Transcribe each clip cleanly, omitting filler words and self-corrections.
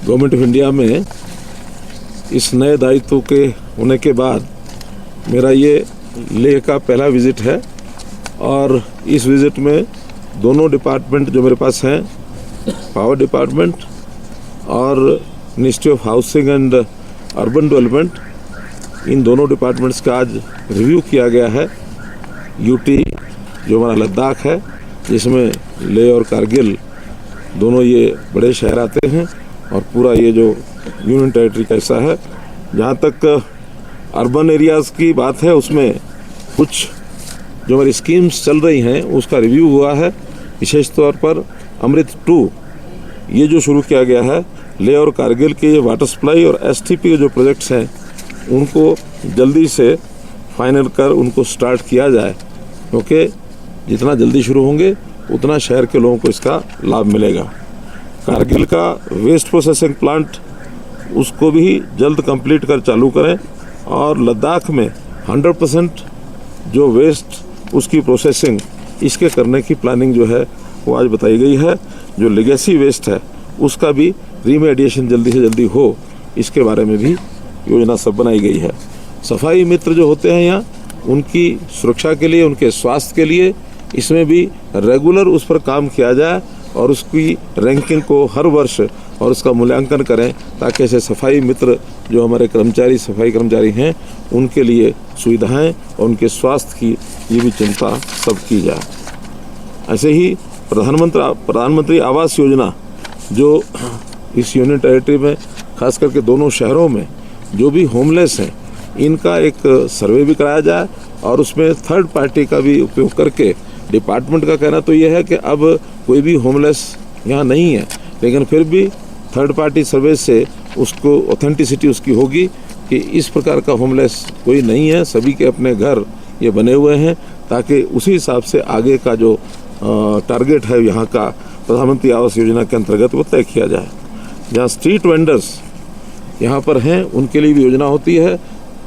Government of India में इस नए दायित्व के होने के बाद मेरा ये लेह का पहला विज़िट है और इस विज़िट में दोनों डिपार्टमेंट जो मेरे पास हैं, पावर डिपार्टमेंट और ministry of housing and urban development, इन दोनों डिपार्टमेंट्स का आज रिव्यू किया गया है। यूटी जो हमारा लद्दाख है, जिसमें लेह और कारगिल दोनों ये बड़े शहर आते हैं और पूरा ये जो यूनियन टेरिटरी का हिस्सा है। जहाँ तक अर्बन एरियाज़ की बात है, उसमें कुछ जो हमारी स्कीम्स चल रही हैं उसका रिव्यू हुआ है। विशेष तौर पर अमृत 2 ये जो शुरू किया गया है, लेह और कारगिल के ये वाटर सप्लाई और एसटीपी के जो प्रोजेक्ट्स हैं उनको जल्दी से फाइनल कर उनको स्टार्ट किया जाए, क्योंकि जितना जल्दी शुरू होंगे उतना शहर के लोगों को इसका लाभ मिलेगा। कारगिल का वेस्ट प्रोसेसिंग प्लांट उसको भी जल्द कंप्लीट कर चालू करें और लद्दाख में 100% जो वेस्ट उसकी प्रोसेसिंग इसके करने की प्लानिंग जो है वो आज बताई गई है। जो लेगेसी वेस्ट है उसका भी रीमेडिएशन जल्दी से जल्दी हो, इसके बारे में भी योजना सब बनाई गई है। सफाई मित्र जो होते हैं यहाँ, उनकी सुरक्षा के लिए, उनके स्वास्थ्य के लिए इसमें भी रेगुलर उस पर काम किया जाए और उसकी रैंकिंग को हर वर्ष और उसका मूल्यांकन करें, ताकि ऐसे सफाई मित्र जो हमारे कर्मचारी, सफाई कर्मचारी हैं, उनके लिए सुविधाएं और उनके स्वास्थ्य की ये भी चिंता सब की जाए। ऐसे ही प्रधानमंत्री आवास योजना जो इस यूनियन टेरिटरी में खास करके दोनों शहरों में जो भी होमलेस हैं, इनका एक सर्वे भी कराया जाए और उसमें थर्ड पार्टी का भी उपयोग करके, डिपार्टमेंट का कहना तो यह है कि अब कोई भी होमलेस यहाँ नहीं है, लेकिन फिर भी थर्ड पार्टी सर्वे से उसको ऑथेंटिसिटी उसकी होगी कि इस प्रकार का होमलेस कोई नहीं है, सभी के अपने घर ये बने हुए हैं, ताकि उसी हिसाब से आगे का जो टारगेट है यहाँ का प्रधानमंत्री आवास योजना के अंतर्गत वो तय किया जाए। जहाँ स्ट्रीट वेंडर्स यहाँ पर हैं, उनके लिए भी योजना होती है।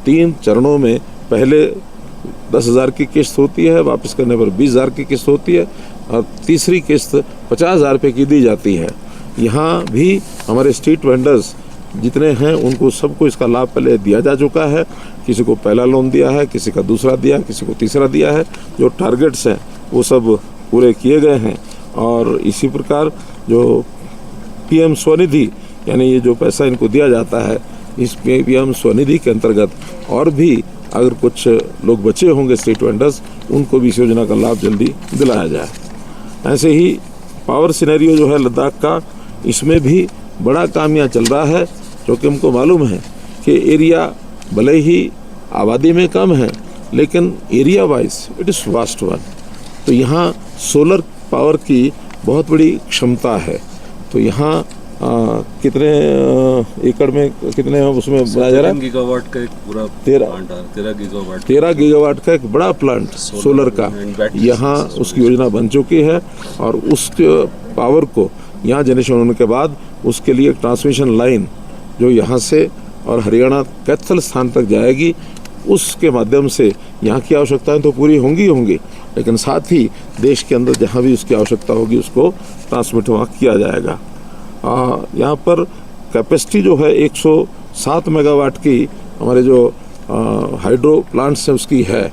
3 चरणों में पहले 10,000 की किस्त होती है, वापस करने पर 20,000 की किस्त होती है और तीसरी किस्त 50,000 रुपये की दी जाती है। यहाँ भी हमारे स्ट्रीट वेंडर्स जितने हैं उनको सबको इसका लाभ पहले दिया जा चुका है। किसी को पहला लोन दिया है, किसी का दूसरा दिया, किसी को तीसरा दिया है। जो टारगेट्स हैं वो सब पूरे किए गए हैं और इसी प्रकार जो पीएम स्वनिधि, यानी ये जो पैसा इनको दिया जाता है, इस पीएम स्वनिधि के अंतर्गत और भी अगर कुछ लोग बचे होंगे स्ट्रीट वेंडर्स, उनको भी इस योजना का लाभ जल्दी दिलाया जाए। ऐसे ही पावर सिनेरियो जो है लद्दाख का, इसमें भी बड़ा काम यहाँ चल रहा है, क्योंकि हमको मालूम है कि एरिया भले ही आबादी में कम है, लेकिन area wise it is vast one. तो यहाँ सोलर पावर की बहुत बड़ी क्षमता है। तो यहाँ कितने एकड़ में कितने उसमें बनाया जा रहा है? गीगावाट का एक पूरा 13 गीगावाट का एक बड़ा प्लांट सोलर का यहाँ उसकी योजना बन चुकी है और उसके पावर को यहाँ जनरेशन होने के बाद उसके लिए ट्रांसमिशन लाइन जो यहाँ से और हरियाणा कैथल स्थान तक जाएगी, उसके माध्यम से यहाँ की आवश्यकताएं तो पूरी होंगी, लेकिन साथ ही देश के अंदर जहाँ भी उसकी आवश्यकता होगी उसको ट्रांसमिट वहाँ किया जाएगा। यहाँ पर कैपेसिटी जो है 107 मेगावाट की हमारे जो हाइड्रो प्लांट्स हैं उसकी है,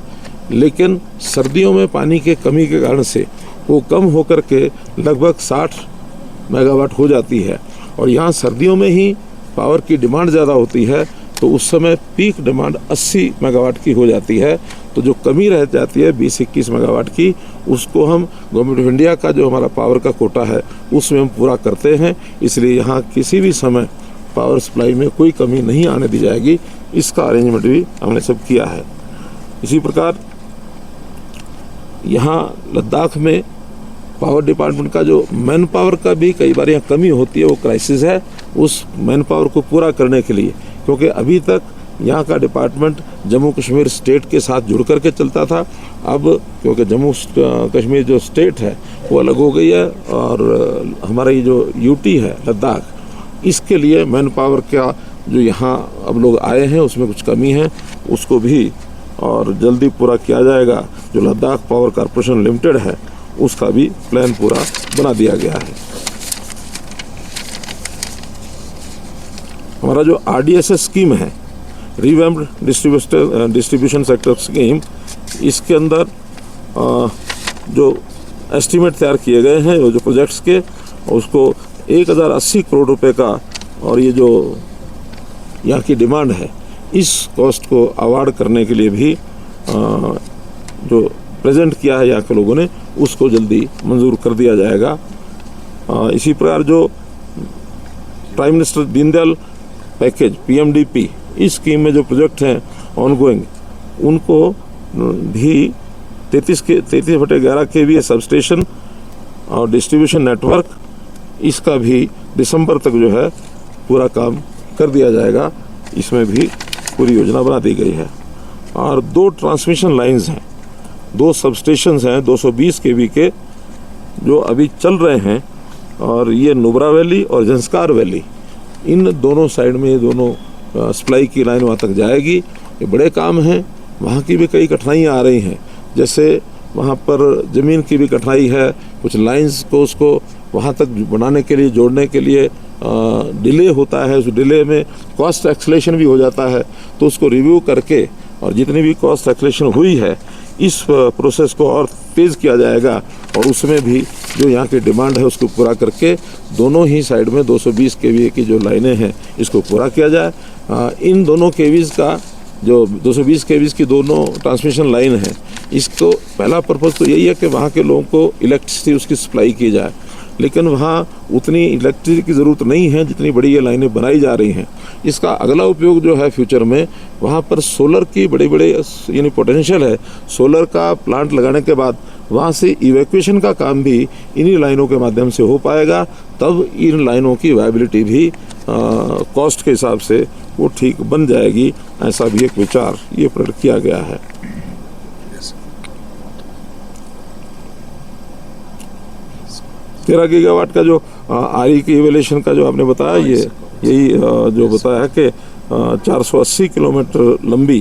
लेकिन सर्दियों में पानी के कमी के कारण से वो कम होकर के लगभग 60 मेगावाट हो जाती है और यहाँ सर्दियों में ही पावर की डिमांड ज़्यादा होती है, तो उस समय पीक डिमांड 80 मेगावाट की हो जाती है। तो जो कमी रह जाती है 20-21 मेगावाट की, उसको हम गवर्नमेंट ऑफ इंडिया का जो हमारा पावर का कोटा है उसमें हम पूरा करते हैं। इसलिए यहाँ किसी भी समय पावर सप्लाई में कोई कमी नहीं आने दी जाएगी, इसका अरेंजमेंट भी हमने सब किया है। इसी प्रकार यहाँ लद्दाख में पावर डिपार्टमेंट का जो मैन पावर का भी कई बार यहाँ कमी होती है, वो क्राइसिस है। उस मैन पावर को पूरा करने के लिए, क्योंकि अभी तक यहाँ का डिपार्टमेंट जम्मू कश्मीर स्टेट के साथ जुड़ करके चलता था, अब क्योंकि जम्मू कश्मीर जो स्टेट है वो अलग हो गई है और हमारा ये जो यूटी है लद्दाख, इसके लिए मैन पावर का जो यहाँ अब लोग आए हैं उसमें कुछ कमी है, उसको भी और जल्दी पूरा किया जाएगा। जो लद्दाख पावर कॉरपोरेशन लिमिटेड है उसका भी प्लान पूरा बना दिया गया है। हमारा जो RDSS स्कीम है, रिवैम्प्ड डिस्ट्रीब्यूशन सेक्टर स्कीम, इसके अंदर जो एस्टीमेट तैयार किए गए हैं जो प्रोजेक्ट्स के, उसको 1080 करोड़ रुपए का, और ये जो यहाँ की डिमांड है, इस कॉस्ट को अवार्ड करने के लिए भी जो प्रेजेंट किया है यहाँ के लोगों ने, उसको जल्दी मंजूर कर दिया जाएगा। इसी प्रकार जो prime minister Deendayal package PMDP, इस स्कीम में जो प्रोजेक्ट हैं ऑनगोइंग, उनको भी 33/11 kV सबस्टेशन और डिस्ट्रीब्यूशन नेटवर्क, इसका भी दिसंबर तक जो है पूरा काम कर दिया जाएगा। इसमें भी पूरी योजना बना दी गई है। और 2 ट्रांसमिशन लाइंस हैं, 2 सबस्टेशंस हैं 220 kV के, जो अभी चल रहे हैं, और ये नुब्रा वैली और जंस्कार वैली, इन दोनों साइड में ये दोनों सप्लाई की लाइन वहाँ तक जाएगी। ये बड़े काम हैं। वहाँ की भी कई कठिनाइयाँ आ रही हैं, जैसे वहाँ पर ज़मीन की भी कठिनाई है, कुछ लाइंस को उसको वहाँ तक बनाने के लिए, जोड़ने के लिए डिले होता है। उस डिले में कॉस्ट एक्सलेशन भी हो जाता है, तो उसको रिव्यू करके, और जितनी भी कॉस्ट एक्सलेशन हुई है, इस प्रोसेस को और तेज़ किया जाएगा, और उसमें भी जो यहाँ की डिमांड है उसको पूरा करके दोनों ही साइड में 220 kV की जो लाइनें हैं, इसको पूरा किया जाए। इन दोनों केवीज़ का, जो 220 kV की दोनों ट्रांसमिशन लाइन है, इसको पहला पर्पज़ तो यही है कि वहाँ के लोगों को इलेक्ट्रिसिटी उसकी सप्लाई की जाए, लेकिन वहाँ उतनी इलेक्ट्रिसिटी की ज़रूरत नहीं है जितनी बड़ी ये लाइनें बनाई जा रही हैं। इसका अगला उपयोग जो है फ्यूचर में, वहाँ पर सोलर की बड़े यानी पोटेंशियल है। सोलर का प्लांट लगाने के बाद वहाँ से इवैक्यूएशन का काम भी इन्हीं लाइनों के माध्यम से हो पाएगा। तब इन लाइनों की वायबिलिटी भी कॉस्ट के हिसाब से वो ठीक बन जाएगी। ऐसा भी एक विचार ये प्रकट किया गया है। 13 गीगावाट का जो RE की इवैल्यूएशन का जो आपने बताया, यही जो बताया है कि 480 किलोमीटर लंबी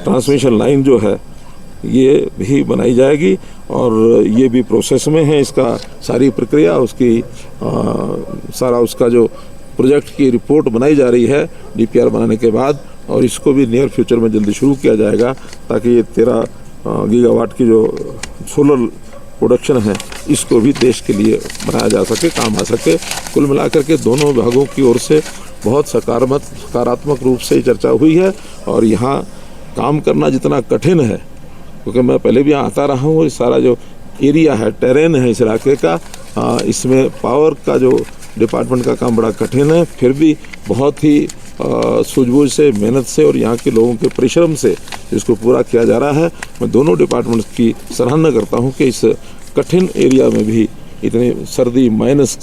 ट्रांसमिशन लाइन जो है, ये भी बनाई जाएगी, और ये भी प्रोसेस में है। इसका सारी प्रक्रिया, उसकी सारा उसका जो प्रोजेक्ट की रिपोर्ट बनाई जा रही है DPR बनाने के बाद, और इसको भी नियर फ्यूचर में जल्दी शुरू किया जाएगा, ताकि ये 13 गीगावाट की जो सोलर प्रोडक्शन है, इसको भी देश के लिए बनाया जा सके, काम आ सके। कुल मिलाकर के दोनों विभागों की ओर से बहुत सकारात्मक रूप से चर्चा हुई है। और यहाँ काम करना जितना कठिन है, क्योंकि मैं पहले भी यहाँ आता रहा हूँ, इस सारा जो एरिया है, टेरेन है इस इलाके का, इसमें पावर का जो डिपार्टमेंट का काम बड़ा कठिन है, फिर भी बहुत ही सूझबूझ से, मेहनत से और यहाँ के लोगों के परिश्रम से इसको पूरा किया जा रहा है। मैं दोनों डिपार्टमेंट्स की सराहना करता हूँ कि इस कठिन एरिया में भी इतनी सर्दी माइनस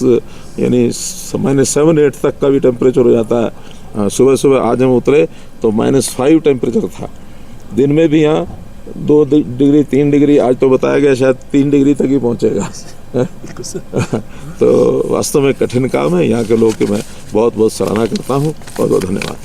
यानी -7-8 तक का भी टेम्परेचर हो जाता है। सुबह आज हम उतरे तो -5 टेम्परेचर था। दिन में भी यहाँ 2 डिग्री 3 डिग्री, आज तो बताया गया शायद 3 डिग्री तक ही पहुँचेगा। तो वास्तव में कठिन काम है। यहाँ के लोगों की मैं बहुत बहुत सराहना करता हूँ। बहुत बहुत धन्यवाद।